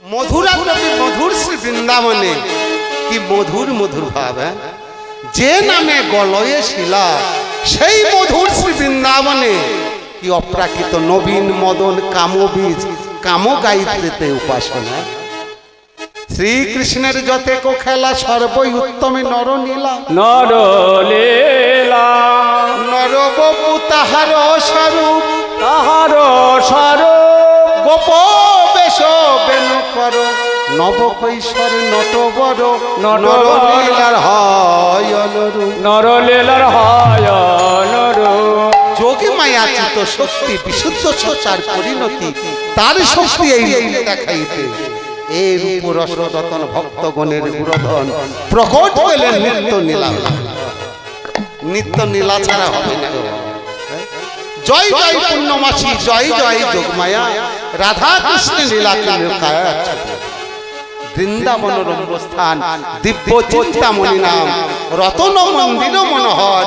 মধুরা কবি মধুর শ্রী বৃন্দাবনে কি মধুর মধুর ভাব। যে নামে গলয়ে শিলা সেই মধুর শ্রী বৃন্দাবনে কি অপ্রাকৃত নবীন মদন কামবীজ কাম গায়ত্রীতে উপাসনা। শ্রীকৃষ্ণের যতে কো খেলা সর্বই উত্তমে নরলীলা। নরলীলা নরবপু তাহার স্বরূপ তাহার স্বরূপ গোপ বেশ বেনু কর নব কৈশোর নট বড় নরলীলার হয় অনুরূপ। নরলীলার হয় অনুরূপ। যোগী মায়া চিত শক্তি বিশুদ্ধ সচার পরিণতি তার শক্তি এই দেখাইতে এই রূপ রস রতন ভক্তগণের গুরুধন প্রকট হইলেন নিত্য নীলা। নিত্য নীলা ছাড়া হবে না। জয় জয় পূর্ণমাসী জয় জয় যোগমায়া রাধা কৃষ্ণ লীলা কায়া। বৃন্দাবন রম্বস্থান দিব্য চিন্তামণি নাম রতন মন্দির মনোহর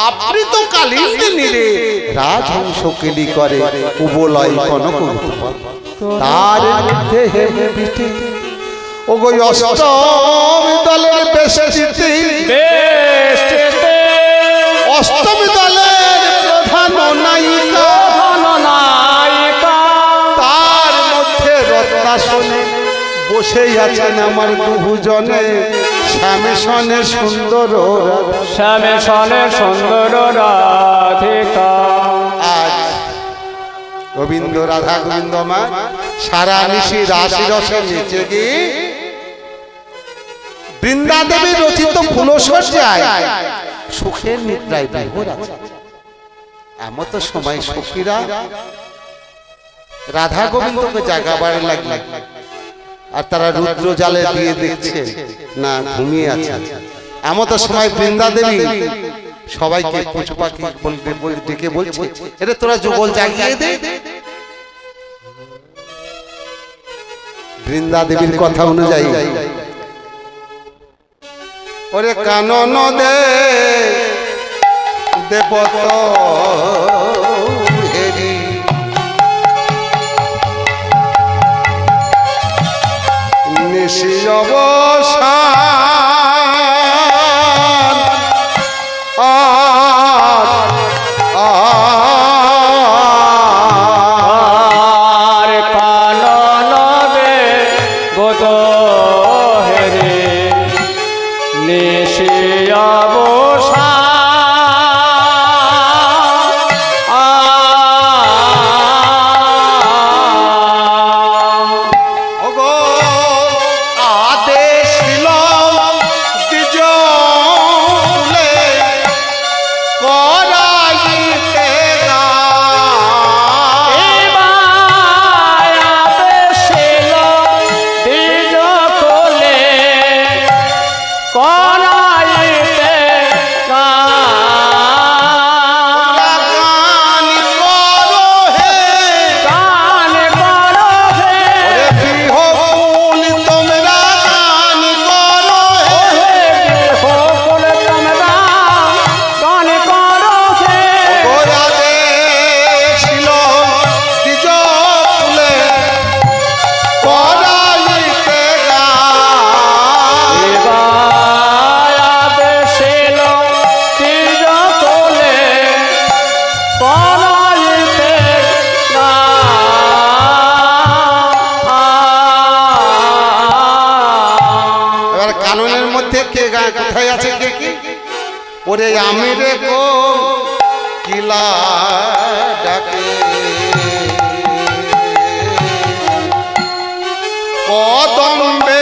আবৃত কালিন্দী নীরে রাজহংস কেলি করে উবলয় কনক তার মধ্যে হেমে বিটে ও গো অষ্টমী দলের বেষ্টিতে অষ্টমী দলের প্রধান নায়িকা তার মধ্যে রত্নাসনে বসে আছেন আমার দুজনে শ্যামে সনে সুন্দর শ্যামে সনে সুন্দর রাধিকা। আজ গোবিন্দ রাধা গোবিন্দ মা সারা নিশি রাশি রসে নেচে গিয়ে বৃন্দা দেবী রচিত ফুলসজ্জায় সুখের নিদ্রায় বিভোর আছে। এমন তো সময় সখীরা রাধা গোবিন্দকে জাগাবার লাগবে আর তারা রুদ্র জালে দিয়ে দেখছে না ঘুমিয়ে আছে। এমন তো সময় বৃন্দা দেবী সবাইকে পশু পাখি ডেকে বলছে এটা তোরা যুগল জাগিয়ে দে। বৃন্দা দেবীর কথা অনুযায়ী ওরে কানন দে দেবত হেরি নিশি অবসান আর কানন দে গত হেরে নিশি অবসান ওগো আদেশ দিল দ্বিজকুলে করাইতে কাননের মধ্যে কে গায় কোথায় আছে কে কি ওরে আমি রে গো কিলা ডাকে কদম্বে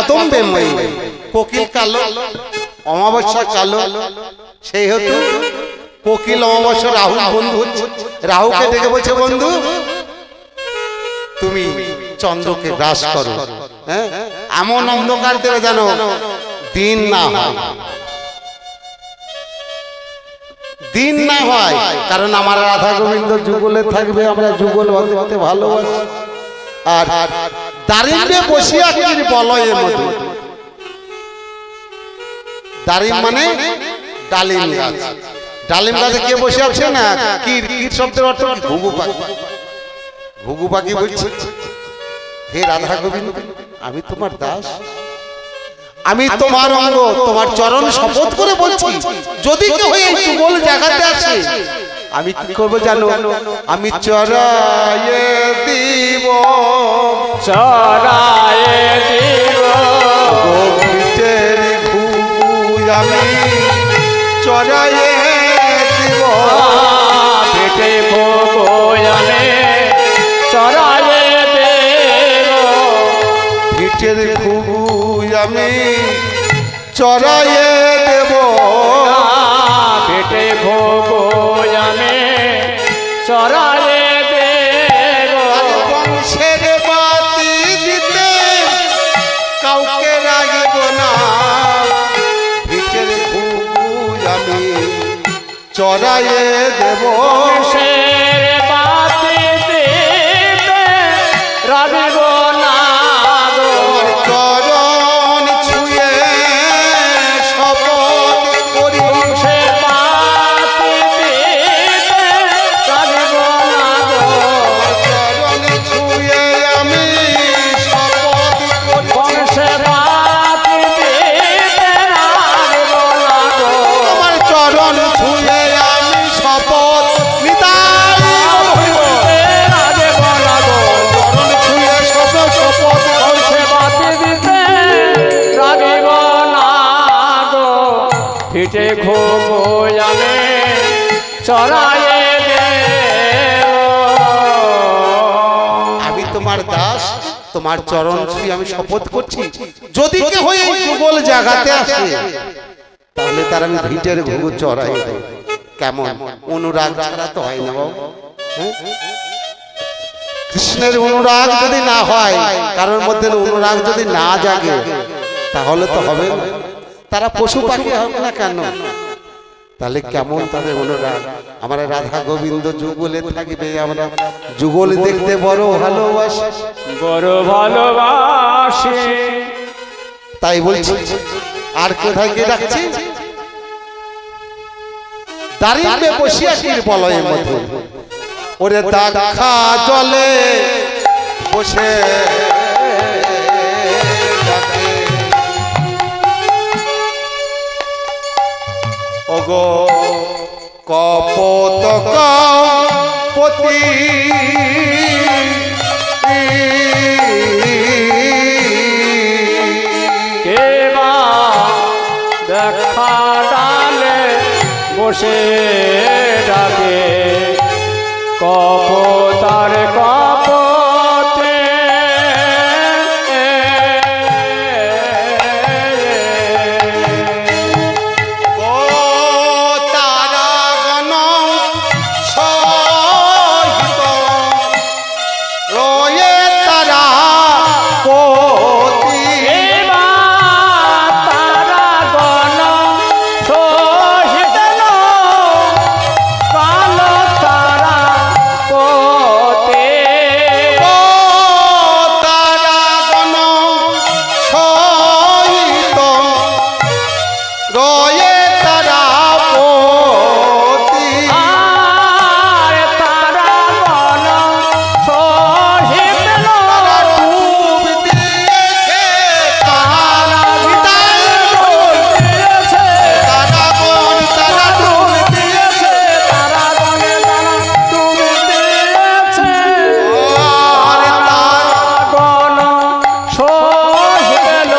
কদম্বে মই কোকিল কালো অমাবস্যা কালো সেই হতো কোকিল অমাবস্যা রাহু বন্ধু হচ্ছে রাহুকে ডেকে বলছে বন্ধু তুমি চন্দ্রকে গ্রাস করো হ্যাঁ এমন অন্ধকার দেবে যেন দিন না হয় দিন না হয় কারণ আমার রাধা গোবিন্দ যুগলে থাকবে আমরা যুগল হতে হতে ভালোবাসি আর দারিদ্রে বসিয়া কি বলয়ের মতো দারিম মানে ডালিম গাছ ডালিম গাছে কে বসে আছে না কি কীট শব্দের অর্থ ঘুঘু পাখি ঘুঘু পাখি বলছে হে রাধা গোবিন্দ আমি তোমার দাস আমি তোমার অঙ্গ তোমার চরণ শপথ করে বলছি যদি কেউ এই যুগল জায়গাতে আসে আমি কি করবো জানো আমি চড়াইয়ে দিব চড়ায়ে দিব গোপীটের ঘুঘু আমি চড়াইয়ে দিব পেটে ভোগয়ানে চড়ায়ে দেব পিঠের ঘুঘু আমি চড়াইয়ে দেব পেটে ভোগয়ানে চড়ায়ে দেব বংশের বাতি দিতে কাউকে রাগিব না পিঠের ঘুঘু আমি চড়াইয়ে দেব বংশের বাতি দিতে রাগিব না গো। চরণ ছুঁয়ে শপথ করি বংশের বাতি দিতে রাগিব না গো। চরণ ছুঁয়ে আমি শপথ করি বংশের বাতি দিতে রাগিব না গো। আমার চরণ ছুঁয়ে আমি শপথ নিতাই রাগিব না গো। চরণ ছুঁয়ে শপথ বংশে বাতি দিতে রাগিব না গো। পিঠে ঘুমোয়ানে চড়ায়ে দেব আমি তোমার দাস তোমার চরণ ছুঁয়ে আমি শপথ করছি যদি কেউ এই যুগল জায়গাতে আসে তাহলে তার আমি ভিটের ঘুঘু চড়াই দেব কেমন অনুরাগ ছাড়া তো হয় না বাবু হ্যাঁ? কৃষ্ণের অনুরাগ যদি না হয় কারোর মধ্যে অনুরাগ যদি না জাগে তাহলে তো হবে না তারা পশু পাখি হবে না কেন তাহলে কেমন তাদের অনুরাগ আমরা রাধা গোবিন্দ যুগলে থাকিবে আমরা যুগল দেখতে বড় ভালোবাসি বড় ভালোবাসি তাই বলছি আর কোথায় গিয়ে ডাকছি দাঁড়িয়ে বসিয়া কির বলয়ের মধ্যে ওরে দেখা জলে বসে ডাকে। ওগো কপত পতি কেবা দেখা ডালে বসে ডাকে কপতার কপতে ও তারাগণ সহিত রয়ে তারা পতি এবা তারা গণ সহিত কালো তারা পতে ও তারাগণ সহিত রয়ে তারা পতি আর তারা গণ সহিত ডুব দিয়েছে তারা বিদায় দিয়েছে তারাগণ তারা ডুব দিয়েছে তারা গণে তারা তুমি দিয়েছে আর তারা গণ সহিত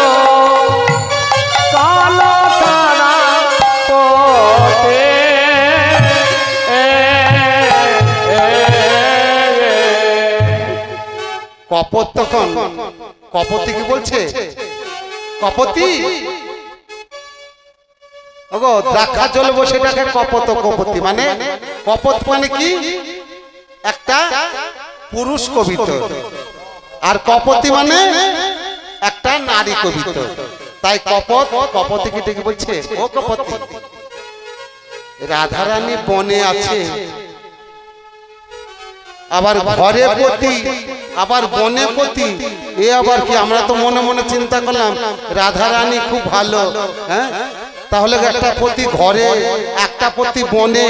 কালো তারা পতে কপত তখন কপতি কি বলছে কপতি ওগো দ্রাক্ষা জল বসেটাকে কপত কপতি মানে কপত মানে কি একটা পুরুষ কবিতা আর কপতি মানে একটা নারী কবিতা তাই কপত কপতিকে ডেকে বলছে ও কপতি রাধারানী বনে আছে আবার ঘরে পতি আবার বনে পতি এ আবার কি আমরা তো মনে মনে চিন্তা করলাম রাধারানী খুব ভালো হ্যাঁ তাহলে একটা পতি ঘরে একটা পতি বনে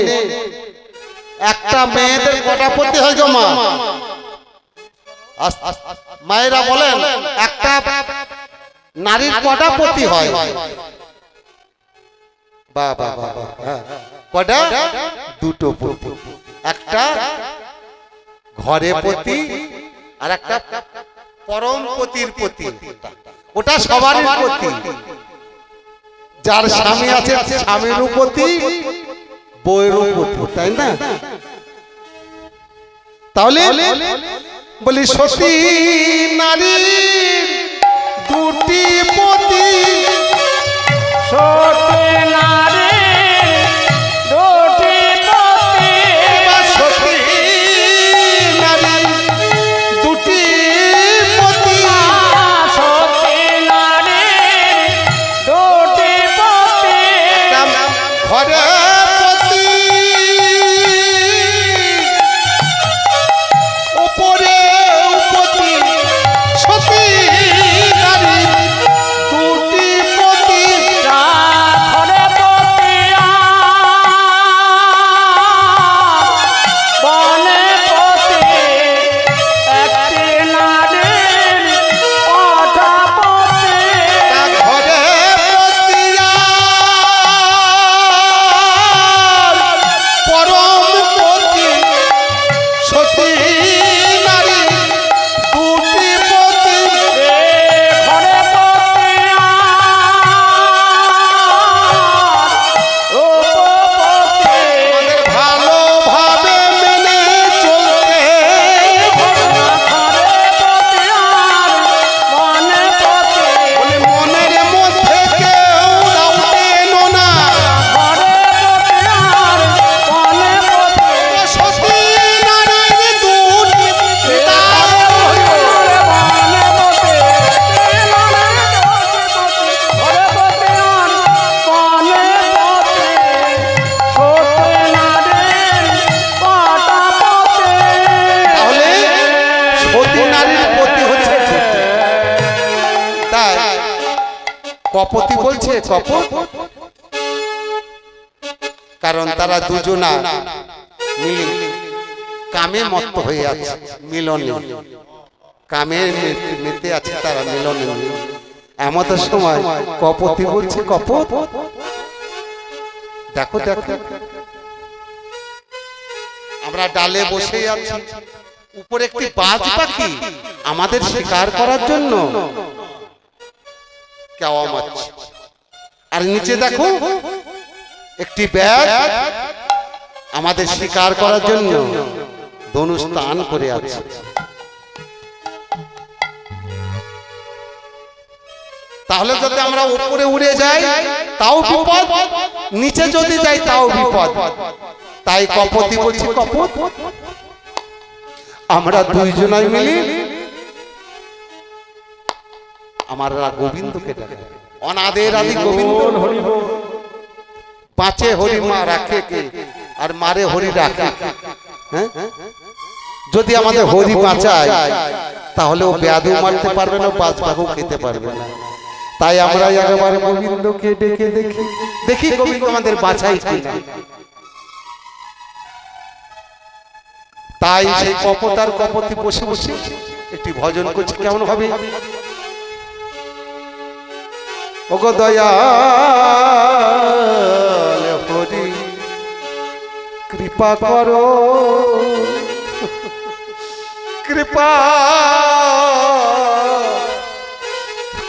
একটা মেয়েদের কটা পতি হয় গো মা মায়েরা বলেন একটা নারীর কটা পতি হয় বাবা বাবা কটা দুটো পতি একটা ঘরে পতি আর একটা পরম পতির পতি ওটা সবারই পতি যার স্বামী আছে স্বামীর পতি বউয়ের পতি তাই না তাহলে বলি সতী নারীর দুটি পতি সতী নারীর দুটি পতি সতী নারীর দুটি পতি সতী নারীর দুটি পতি ঘরে পতি উপরে পতি সতী নারীর দুটি পতি ঘরে পতি বনে পতি একটি নারীর কটা পতি ঘরে পতিয়া পরম পতি সতী নারী দুটি পতি ঘরে পতি উপপতি আমাদের ভালোভাবে মেনে চলতে ঘরে পতি বনে পতি বলে মনের মধ্যে কেউ রাউটেন না ঘরে পতি বনে পতি সতী নারীর দুটি তার তাহলে সতী নারীর পতি হচ্ছে তাই কপতি বলছে কপত কারণ তারা দুজনা মিলে কামে মত্ত হয়ে আছে মিলনে কামে মেতে আছে তারা মিলনে এমন সময় কপতি বলছে কপত দেখো দেখো আমরা ডালে বসে আছি উপরে একটি বাজ পাখি আমাদের শিকার করার জন্য কেওয়া মারছে আর নিচে দেখো একটি ব্যাগ আমাদের শিকার করার জন্য ধনুষ টান করে আছে তাহলে যদি আমরা উপরে উড়ে যাই তাও বিপদ নিচে যদি যাই তাও বিপদ তাই কপতি বলছি কপত আমরা দুইজনাই মিলে আমার গোবিন্দকে ডাকে অনাদের আদি গোবিন্দ পাঁচে হরি মা রাখে কে আর মারে হরি রাখে হ্যাঁ যদি আমাদের হরি বাঁচায় তাহলে ও ব্যাধু মারতে পারবে না বাজবাহু খেতে পারবে না তাই আমরা একবার গোবিন্দকে ডেকে দেখি দেখি গোবিন্দ আমাদের বাঁচাই কিনা তাই সেই কপতার কপতি বসে বসে একটি ভজন করছে কেমন ভাবে ওগো দয়াল হরি কৃপা করো কৃপা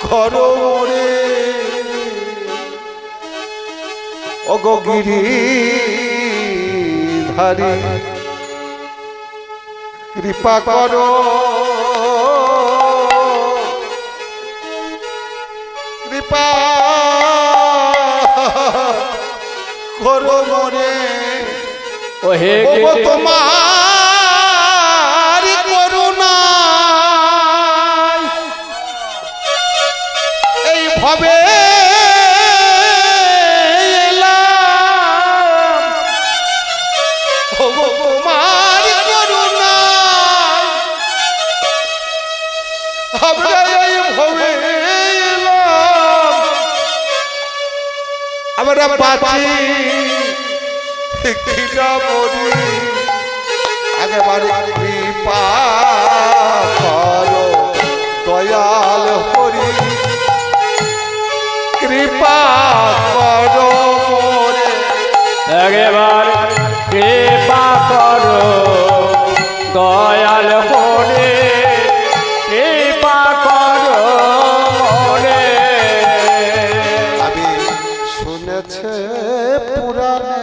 করো রে ওগো গিরি ধারি কৃপা করো হে ওগো গিরি তোমার করুণা এই ভবে এলাম। ওগো তোমার করুণা আমরা এই ভবে এলাম। আমরা বাঁচি কিনা মরি একেবারে কৃপা করো দয়াল হরি কৃপা করো মোরে। একবার কৃপা করো দয়াল হরে কৃপা করো মোরে। আমি শুনেছে পুরাণে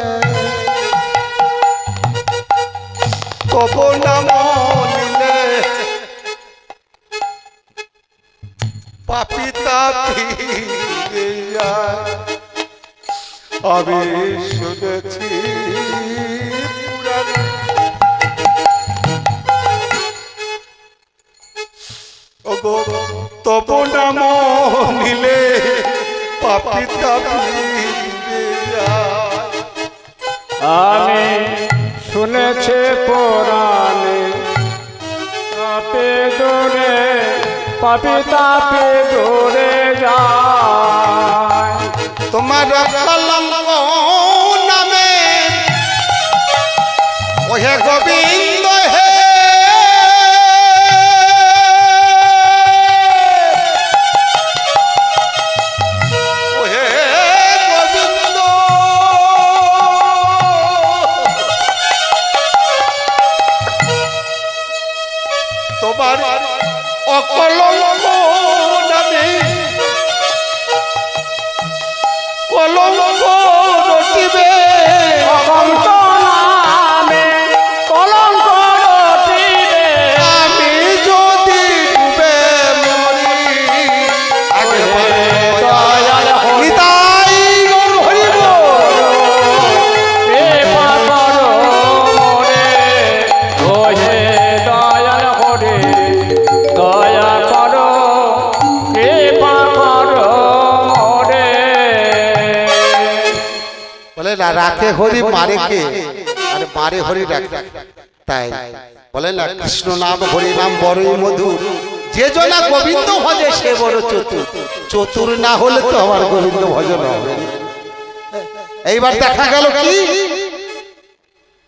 তবু নাম নিলে পাপি তাপি আমি শুনেছি পুরাণে ওগো তবু নাম নিলে পাপি তাপি আমি শুনেছি পুরাণে তাপে দূরে পাপি তাপে দূরে যায়। তোমার কলঙ্ক নামে ওহে গোবিন্দ হে ওহে গোবিন্দ তোমার অকলঙ্ক নামে কলঙ্ক রটিবে কলঙ্ক নামে কলঙ্ক রটিবে। আমি যদি ডুবে মরি একেবারে দয়াল নিতাই গৌর হরি বল। কৃপা করো মোরে ও হে দয়াল হরে দয়া করো কৃপা করো মোরে। বলে না রাখে হরি মারে কে আরে মারে হরি রাখে তাই বলে না কৃষ্ণ নাম হরি নাম বড়ই মধুর যে জনা গোবিন্দ ভজে সে বড় চতুর চতুর না হলে তো আমার গোবিন্দ ভজন হবে না। এইবার দেখা গেল কি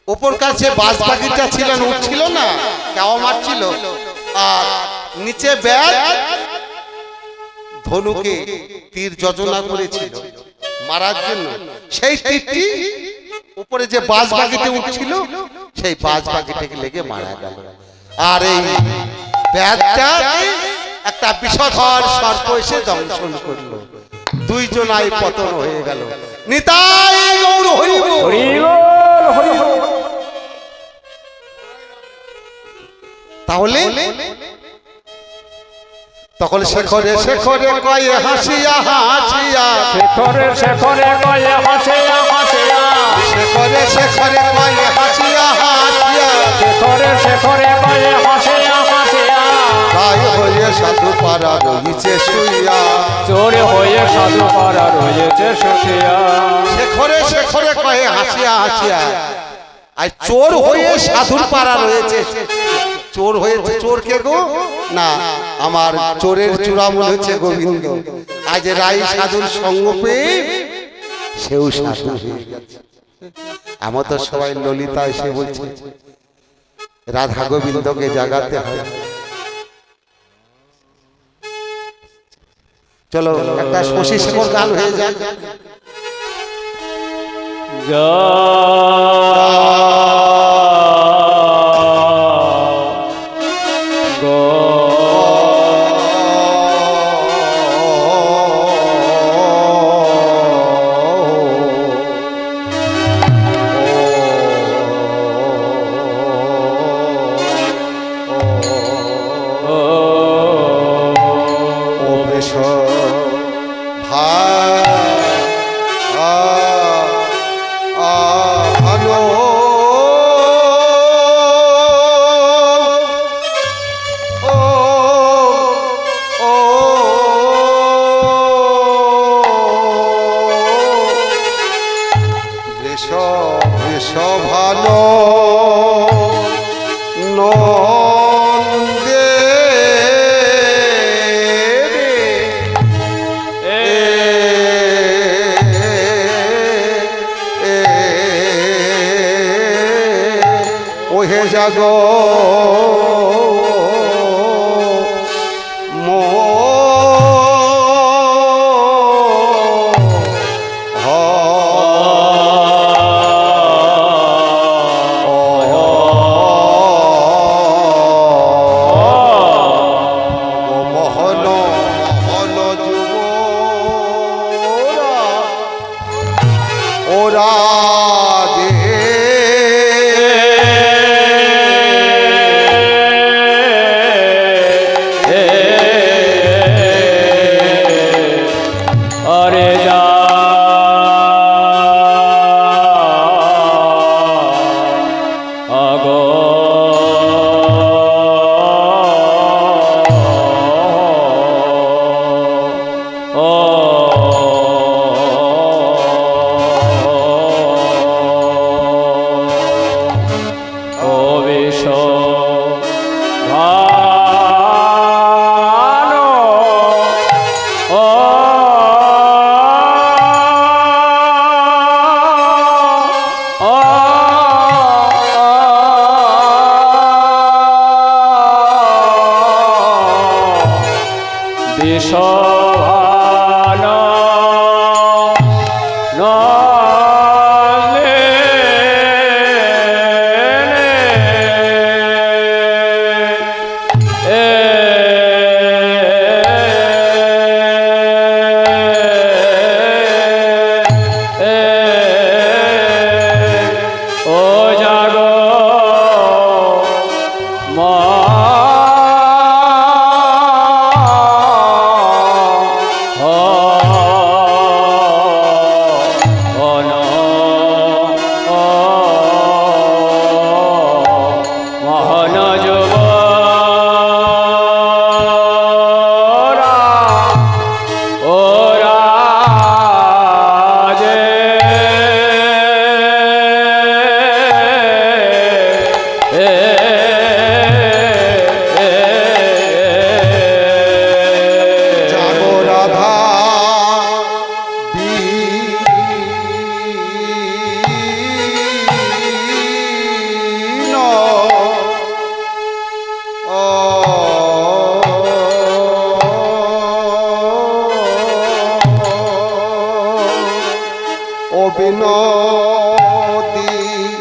উপর কাছে বাস বাগিটা ছিল না উঠছিল না কেও মারছিল আর নিচে ব্যাগ ধনুকে তীর যোজনা করেছিল মারার জন্য সেই তীরটি উপরে যে বাস বাগিতে উঠছিল সেই বাস বাগিটাকে লেগে মারা গেল। আর এই ব্যাগটা একটা বিষধর সর্প এসে দংশন করলো দুইজনাই পতন হয়ে গেল। নিতাই গৌর হরি বল। হরি বল হরি বল। তাহলে তখন শেখরে শেখরে কয়ে হাসিয়া হাসিয়া শেখরে শেখরে কয়ে হাসিয়া হাসিয়া শেখরে শেখরে কয়ে হাসিয়া হাসিয়া শেখরে শেখরে কয়ে হাসিয়া হাসিয়া গায়ে হয়ে সাধু পাড়া রহিছে শুইয়া চোর হয়ে সাধু পাড়া রয়েছে শুকিয়া। শেখরে শেখরে কয়ে হাসিয়া হাসিয়া আর চোর হয়ে সাধুর পাড়া রয়েছে চোর হয়েছে চোর কে গো না আমার চোরের চূড়ামূল হচ্ছে গোবিন্দ। আজ রাই সাধুর সঙ্গ পেয়ে সেও সাধু হয়ে গেছে। আমার তো সবাই ললিতা এসে বলছে রাধা গোবিন্দকে জাগাতে হয়। চলো একটা শশী শেখর গান হয়ে যায়। ভাই আলো নন্দে ওহে জাগো ওরা যে अरे जा अगो ओ विश्व বিনোদিনী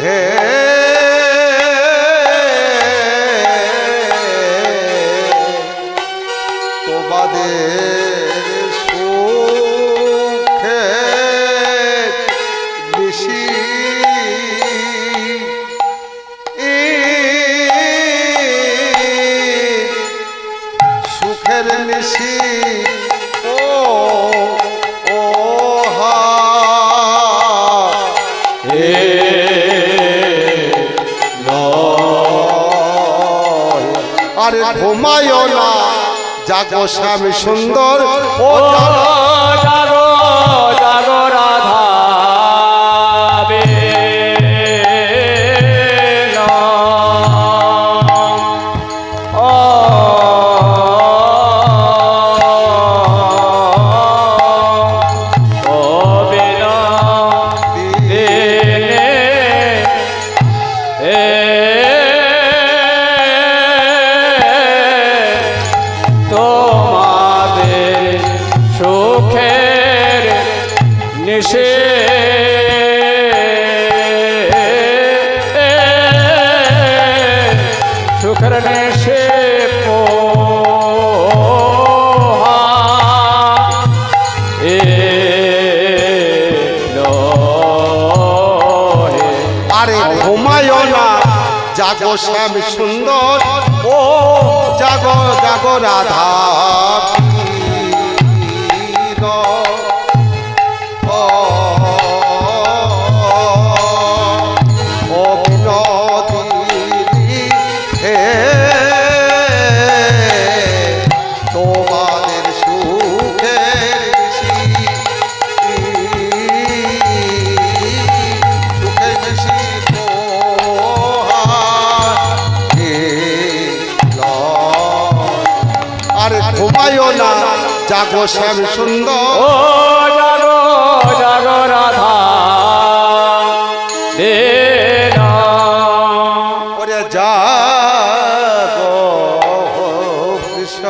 হে তোমাদের সুখে বেশি সুখের নিশি আরে ঘুমায় না জাগো স্বামী সুন্দর ও জাগো জাগো রাধা জাগো শ্যাম সুন্দর ও জাগো জাগো রাধা ও বিনোদিনী হে তোমাদের সুখের বেশি সুখের বেশি জাগো শ্যাম সুন্দর ও জাগো জাগো রাধা দেনা ওরে জাগো কৃষ্ণ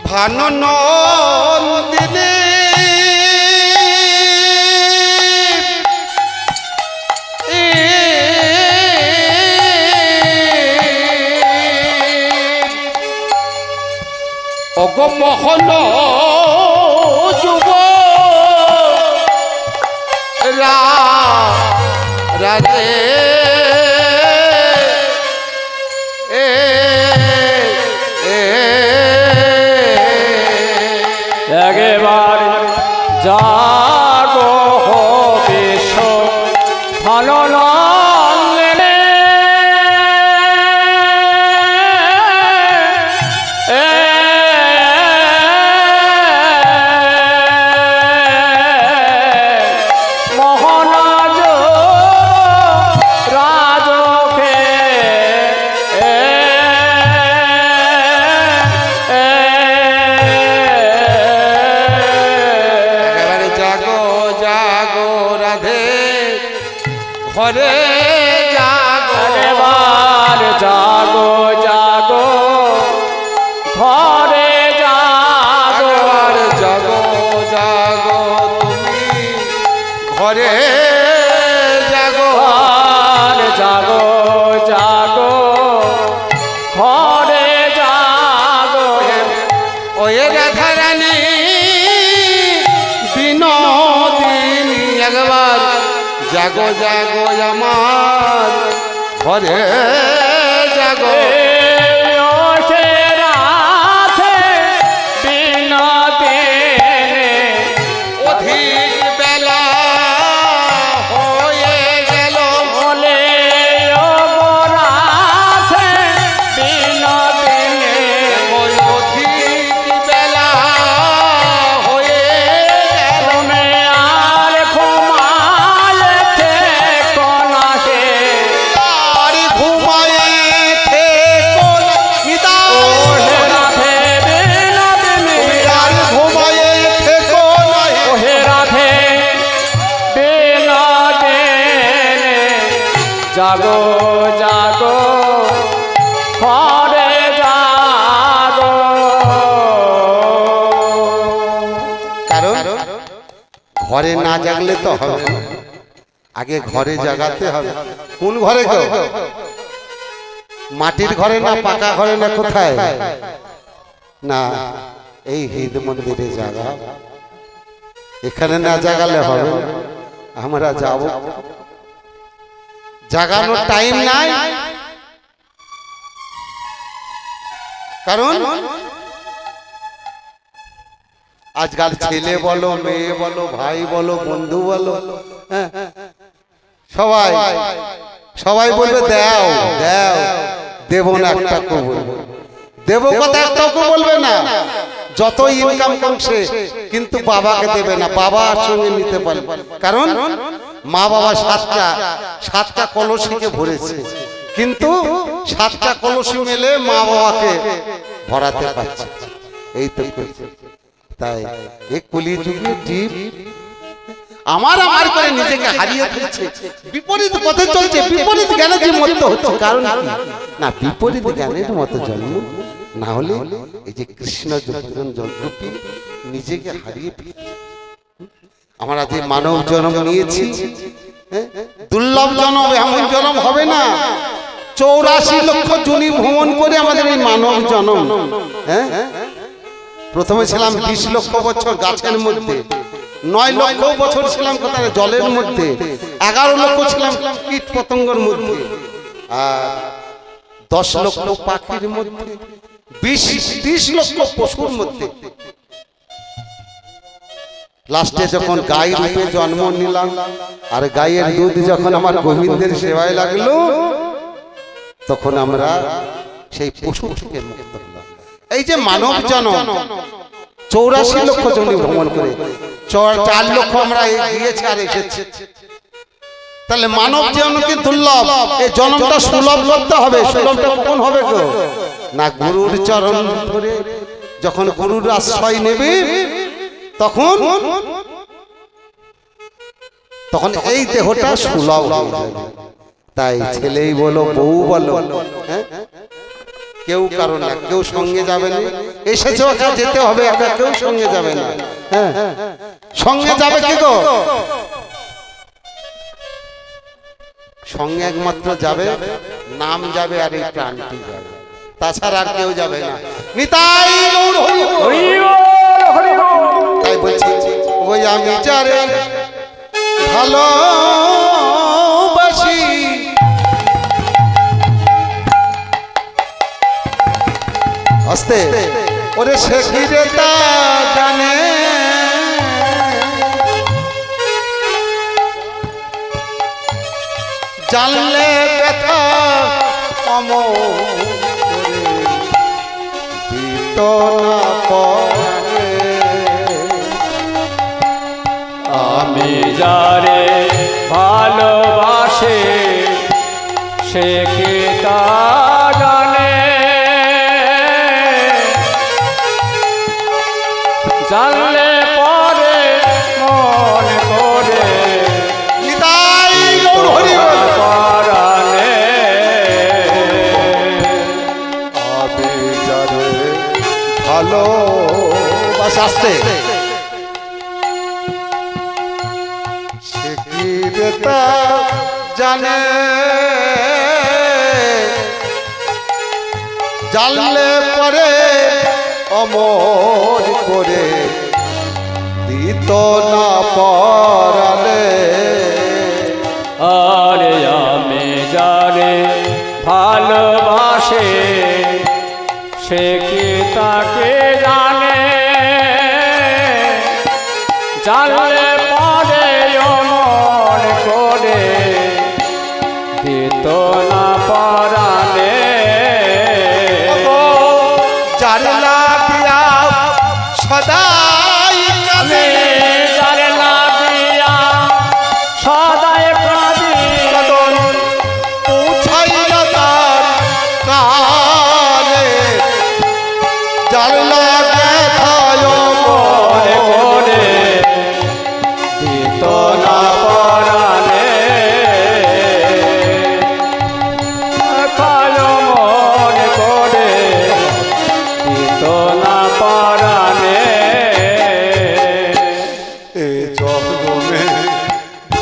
ভানু নন্দিনী অগো মোহন যুব রাধে একেবারে জাগো বিশ্ব ভালো নন্দিনী মোহনাজ রাজকে একেবারে জাগো জাগো রাধে ঘরে জাগো এবার জাগো জাগো ঘরে জাগো একবার জাগো জাগো তুমি ঘরে জাগো আর জাগো জাগো ঘরে জাগো ওয়ে রাধা রানী বিনোদিনী একবার জাগো জাগো আমার ঘরে জাগো ও সে রাধে বিনোদিনী অধিক বেলা হয়ে গেল বলে ও রাধে বিনোদিনী ওই অধিক বেলা হয়ে গেল তুমি আর ঘুমালে থেকো না হে। আর ঘুমায়ে থেকো না নিতাই। ও হে রাধে বিনোদিনী আর ঘুমায়ে থেকো না ও হে রাধে বিনোদিনী জাগো জাগো ঘরে জাগো কারণ ঘরে না জাগলে তো হবে না। আগে ঘরে জাগাতে হবে। কোন ঘরে গো? মাটির ঘরে না পাকা ঘরে না কোথায়? না এই হিদ মন্দিরে জাগা। এখানে না জাগালে হবে না। আমরা যাব, জাগানোর টাইম নাই। কারণ আজকাল ছেলে বলো, মেয়ে বলো, ভাই বলো, বন্ধু বলো, হ্যাঁ, সবাই সবাই বলবে দাও দাও, দেব না একটা কবুল, দেব কথা একটাও বলবে না। যত ইনকাম করছে কিন্তু বাবাকে দেবে না, বাবার সঙ্গে নিতে পারবে। কারণ মা বাবা সাতটা কলসিকে ভরেছে, কিন্তু সাতটা কলসি মেলে মা বাবাকে ভরাতে পারছে। এই তো করছে। তাই এই কলিযুগে জীব আমার আমার করে নিজেকে হারিয়ে ফেলছে, বিপরীত পথে চলছে, বিপরীত জ্ঞানে যে মত্ত হচ্ছে। কারণ কি? না বিপরীত জ্ঞানের মতো জন্ম না হলে এই যে কৃষ্ণ জন্মরূপী নিজেকে হারিয়ে ফেলছে। আমরা যে মানব জন্ম নিয়েছি, দুর্লভ জন্ম, এমন জন্ম হবে না। 84 লক্ষ জনি ভ্রমণ করে আমাদের এই মানব জন্ম। হ্যাঁ, প্রথমে ছিলাম 20 লক্ষ বছর গাছের মধ্যে, 9 লক্ষ বছর ছিলাম কোথায়? জলের মধ্যে, 11 লক্ষ ছিলাম কীট পতঙ্গের মধ্যে, আর 10 লক্ষ পাখির মধ্যে, 20-30 লক্ষ পশুর মধ্যে। লাস্টে যখন গাই রূপে জন্ম নিলাম, আর গাইয়ের দুধ যখন আমার গোবিন্দের সেবায় লাগলো, তখন আমরা সেই পশু থেকে মুক্ত হলাম। এই যে মানব জন্ম 84 লক্ষ জনি ভ্রমণ করে 4 লক্ষ আমরা গিয়েছি আর এসেছি। তাহলে মানব জন্মকে দুর্লভ, এই জন্মটা সুলভ করতে হবে। সুলভটা কখন হবে গো? না গুরুর চরণ ধরে যখন গুরুর আশ্রয় নেবে তখন তখন এই দেহটা সুলভ হয়ে যাবে। তাই ছেলেই বলো বউ বলো, হ্যাঁ, কেউ কারণ না, কেউ সঙ্গে যাবে না, এসেছে ওকে যেতে হবে, একা কেউ সঙ্গে যাবে না। হ্যাঁ, সঙ্গে যাবে কি গো? সঙ্গে একমাত্র যাবে নাম যাবে আর এই প্রাণটি যাবে, তাছাড়া আর কেউ যাবে না। নিতাই গৌর হরি বল। হরি বল, হরি বল। তাই বলছি ওই আমি যারে ভালোবাসি আস্তে ওরে সে কি রে তা জানে, জানলে ব্যথা অমর দিত না পরাণে। আমি যারে ভালোবাসে সে কি তা জানে, জানলে পরে মন করে নিতাই গৌর হরি বল। পরাণে। আমি যারে ভালোবাসি আস্তে সে কি রে তা জানে, জানলে পরে অমর করে দিত না পরাণে। আরে আমি যারে ভালোবাসে সে কি তাকে জানে, জানলে পরে অমন করে দিত না পরাণে। যার লাগিয়া সদাই আমি যারে লাগিয়া সদাই কাঁদি, পৌঁছাইল তার কালে, যার লাগে থায় মনে করে দিত না পরাণে। খায় মনে করে দিত না পরাণে। এ জন্মে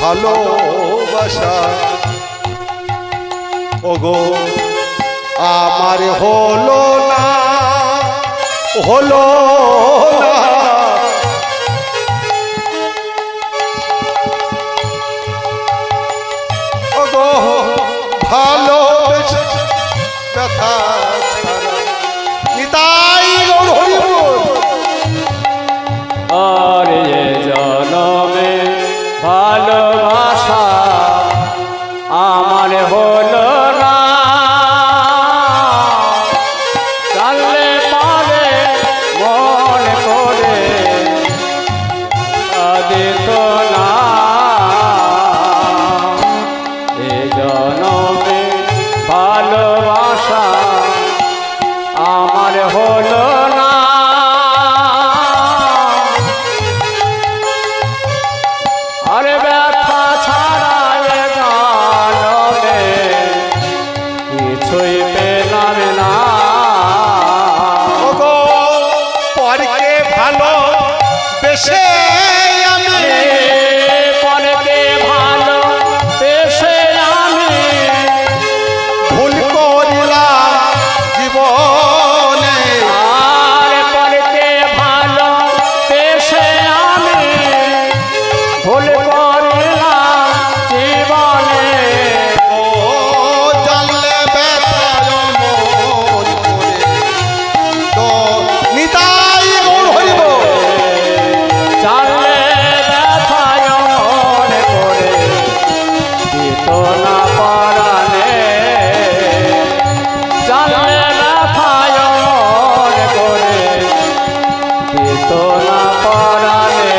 ভালোবাসা ওগো আমার হলো না, হলো না। ওগো ভালোবেসে ব্যথা ছাড়া। নিতাই গৌর হরি বল। আর এ জনমে ভালোবাসা আমার হলো না, জানলে পারে মন করে দিত না। এ জনমে ভালোবাসা আমার হলো না, আরে ব্যথা ছাড়া এ জনমে কিছুই পেলাম না। ওগো পরকে ভালো বেশে আমি পরকে ভালো পেশে আমি ভুল করিলাম জীবনে। আর পরকে ভালো পেশে আমি ভুল করলাম জীবনে। ও জানলে ব্যথা অমর করে তো নিতাই গৌর হরি বল। জানলে ব্যথায় মনে করে দিত না পরাণে, জানলে ব্যথায় মনে করে দিত না পরাণে।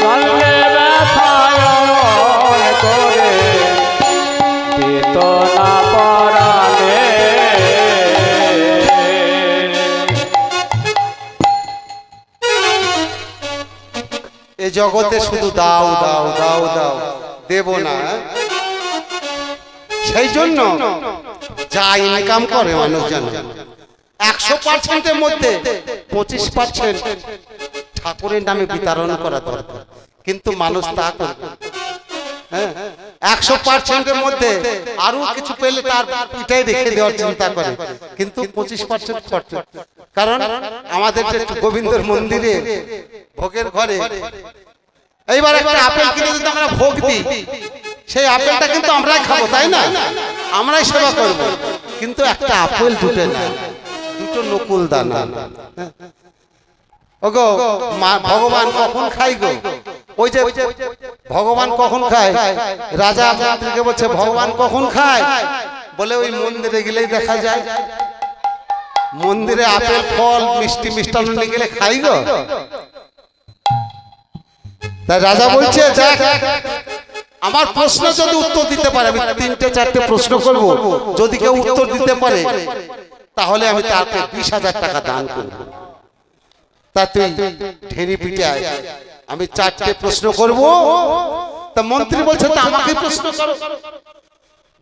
জানলে ব্যথায় মনে করে দিত না পরাণে। জগতে শুধু দাও দাও দাও দাও, দেব না। সেই জন্য যা ইনকাম করে মানুষ জানে 100%-এর মধ্যে 25% ঠাকুরের নামে বিতরণ করা দরকার, কিন্তু মানুষ তা করবে। হ্যাঁ, 100%-এর মধ্যে আরো কিছু পেলে তার পিঠাই রেখে দেওয়ার চিন্তা করে, কিন্তু 25% খরচ। কারণ আমাদের যে গোবিন্দর মন্দিরে ভোগের ঘরে এইবার একটা আপেল কিনে যদি আমরা ভোগ দিই, সেই আপেলটা কিন্তু আমরাই খাবো, তাই না? আমরাই সেবা করব, কিন্তু একটা আপেল জুটে না, দুটো নকুল দানা। ওগো ভগবান কখন খাই গো? ওই যে ভগবান কখন খায়, রাজা মন্ত্রীকে বলছে ভগবান কখন খায়, বলে ওই মন্দিরে গেলেই দেখা যায়। মন্দিরে আপেল ফল মিষ্টি মিষ্টান্ন নিয়ে গেলে খাই গো? তাই রাজা বলছে দেখ, আমার প্রশ্ন যদি উত্তর দিতে পারে, আমি 3-4টে প্রশ্ন করব, যদি কেউ উত্তর দিতে পারে তাহলে আমি তাকে 20,000 টাকা দান করব। তা তুই ঢেরি পিটায়, আমি 4টে প্রশ্ন করব। তা মন্ত্রী বলছে তা আমাকে প্রশ্ন করো।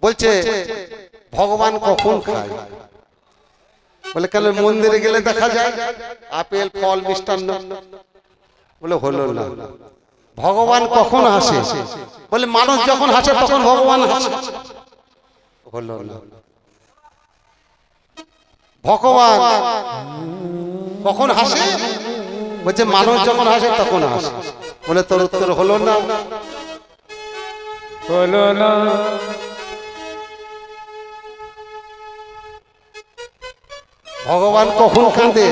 বলছে ভগবান কখন খায়? বলে কেন মন্দিরে গেলে দেখা যায় আপেল ফল মিষ্টান্ন। বলে হলো না। ভগবান কখন হাসে? বলে মানুষ যখন হাসে তখন ভগবান হাসে। হলো না। ভগবান কখন হাসে? বলছে মানুষ যখন হাসে তখন হাসে। বলে তোর উত্তর হলো না। হলো না। ভগবান কখন কাঁদে?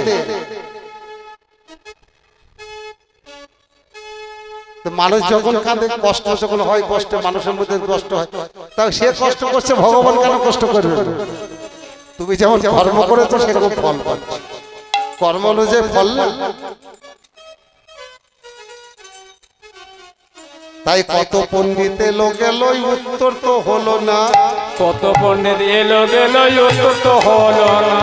মানুষ যখন কাঁদে, কষ্ট যখন হয়, কষ্ট মানুষের মধ্যে কষ্ট হয়, তাই সে কষ্ট করছে, ভগবান কেন কষ্ট করবে? তুমি যেমন কর্ম করেছো সেরকম ফল পাচ্ছ, কর্ম অনুযায়ী ফল না। তাই কত পণ্ডিত এলো গেল, উত্তর তো হলো না। কত পণ্ডিত এলো গেল, উত্তর তো হলো না।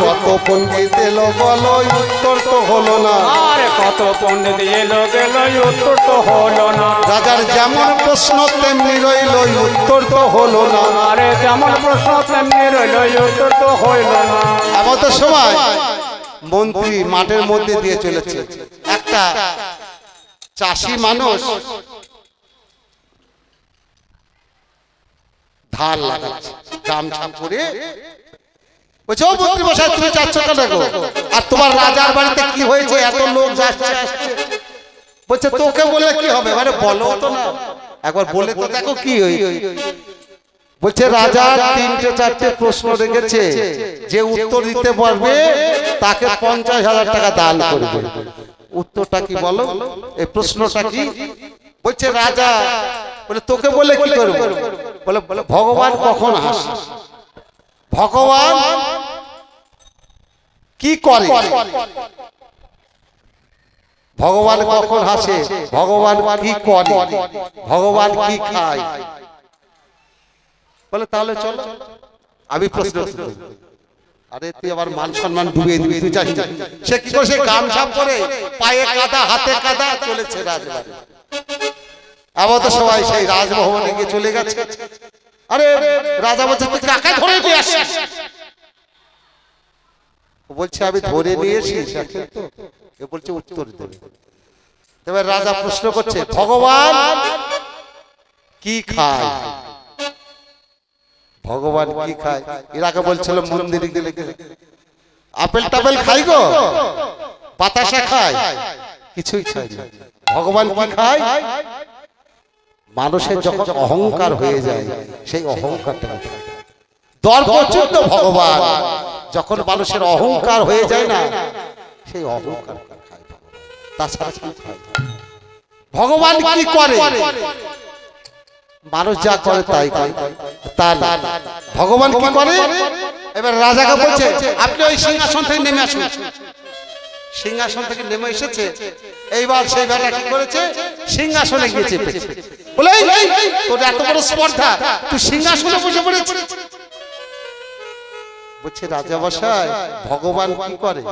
কত পণ্ডিত এলো গেল, উত্তর তো হলো না। আরে কত পণ্ডিত এলো গেল, উত্তর তো হলো না। রাজার যেমন প্রশ্ন তেমনি রইল, উত্তর তো হলো না। আরে যেমন প্রশ্ন তেমনি রইল, উত্তর তো হইল না। এমন সময় মন্ত্রী মাঠের মধ্যে দিয়ে চলেছে, একটা চাষি মানুষ ধান লাগাচ্ছে, গামছা পরে। বলছে ও মন্ত্রী মশাই, তুমি যাচ্ছ কেন গো? আর তোমার রাজার বাড়িতে কি হয়েছে? এত লোক যাচ্ছে আসছে। বলছে তোকে বলে কি হবে, মানে বলো তো না, একবার বলে তো দেখো কি হয়েছে। বলছে রাজা 3-4টে প্রশ্ন রেখেছে, যে উত্তর দিতে পারবে তাকে 50,000 টাকা দান করবে। উত্তরটা কি বলো, এই প্রশ্নটা কি? বলছে রাজা, বলে তোকে বলে কি করবো? বলে ভগবান কখন হাসে? ভগবান কি করে? ভগবান কখন হাসে? ভগবান কি করে? ভগবান কি খায়? বলে তাহলে চলো আমি প্রশ্ন করব। আরে তুই আবার মান সম্মান ডুবিয়ে দিবি, তুই জানিস সে কি করে? সে গামছা পরে, পায়ে কাদা হাতে কাদা, চলেছে রাজবাড়ি। আবার তো সবাই সেই রাজভবনে গিয়ে চলে গেছে। আরে রাজা বলছে তুই কাকে ধরে নিয়ে আসিস? ও বলছে আমি ধরে নিয়ে এসেছি। দেখেন তো, এ বলছে উত্তর দেবে। এবার রাজা প্রশ্ন করছে ভগবান কি খায়? ভগবান কি খায়? এরাকে বলছিল মন্দিরে গেলে আপেল টাপেল খাই গো, বাতাসা খায়, কিছুই খায় না। ভগবান কি খায়? মানুষের যখন অহংকার হয়ে যায়, সেই অহংকারটা দর্পচ্যুত ভগবান। যখন মানুষের অহংকার হয়ে যায় না, সেই অহংকার খায়। তাছাড়া কি খায়? ভগবান কি করে? মানুষ যা করে তাই করে, তা না। ভগবান কি করে? এবার রাজাকে বলছে আপনি ওই সিংহাসন থেকে নেমে আসুন। সিংহাসন থেকে নেমে এসেছে। এইবার সেই বেটা কি করেছে? সিংহাসনে গিয়ে চেপেছে। বলে তোর এত বড় স্পর্ধা, তুই সিংহাসনে বসে পড়েছিস। বলছে রাজা মশাই, ভগবান কি করে?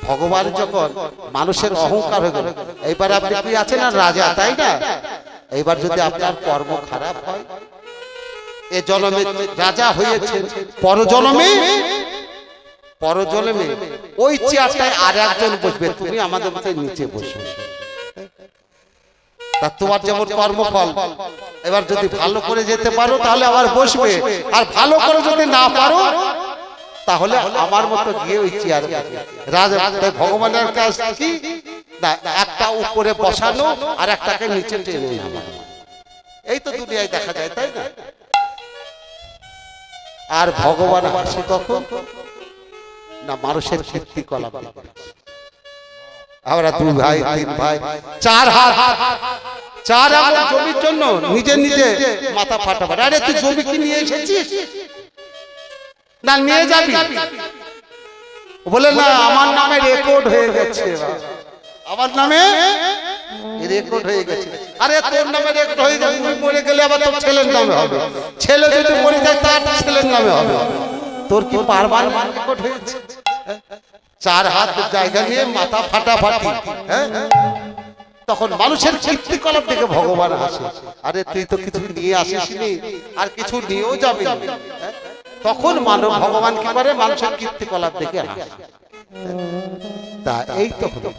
ভগবান যখন মানুষের অহংকার হয়ে গেল, এইবার আপনি কি আছেন না রাজা, তাই না? এইবার যদি আপনার কর্ম খারাপ হয়, এ জন্মে রাজা হয়েছে, পরজন্মে ওই চেয়ারটায় আর একজন বসবে, তুমি আমাদের মতো নিচে বসবে। তা তোমার যেমন কর্মফল, এবার যদি ভালো করে যেতে পারো তাহলে আবার বসবে, আর ভালো করে যদি না পারো তাহলে আমার মতো গিয়ে ওই চেয়ারে রাজা। ভগবানের কাজ কি না, একটা উপরে বসানো আর একটাকে নিচে টেনে নামানো। এই তো দুনিয়ায় দেখা যায়, তাই না? আর ভগবান হাসি কখন না, মানুষের কীর্তিকলাপ। আমরা 2 ভাই 3 ভাই 4 হাত 4 আঙুল জমির জন্য নিজে নিজে মাথা ফাটাফাটি। আরে তুই জমি কি নিয়ে এসেছিস না নিয়ে যাবি? বলে না, আমার নামে রেকর্ড হয়ে গেছে, আমার নামে রেকর্ড হয়ে গেছে। আরে তোর নামে রেকর্ড হয়ে যাবে, তুই মরে গেলে আবার তোর ছেলের নামে হবে, ছেলে যদি মরে যায় তার ছেলের নামে হবে। তোর কি বারবার রেকর্ড হয়েছে? 4 হাত জায়গা নিয়ে মাথা ফাটাফাটি। তখন মানুষের কীর্তিকলাপ দেখে ভগবান হাসে। আরে তুই তো কিছু নিয়ে আসিসনি, আর কিছু নিয়েও যাবি। তখন ভগবান কি করে, মানুষের কীর্তিকলাপ দেখে হাসে। তা এই তো হলো।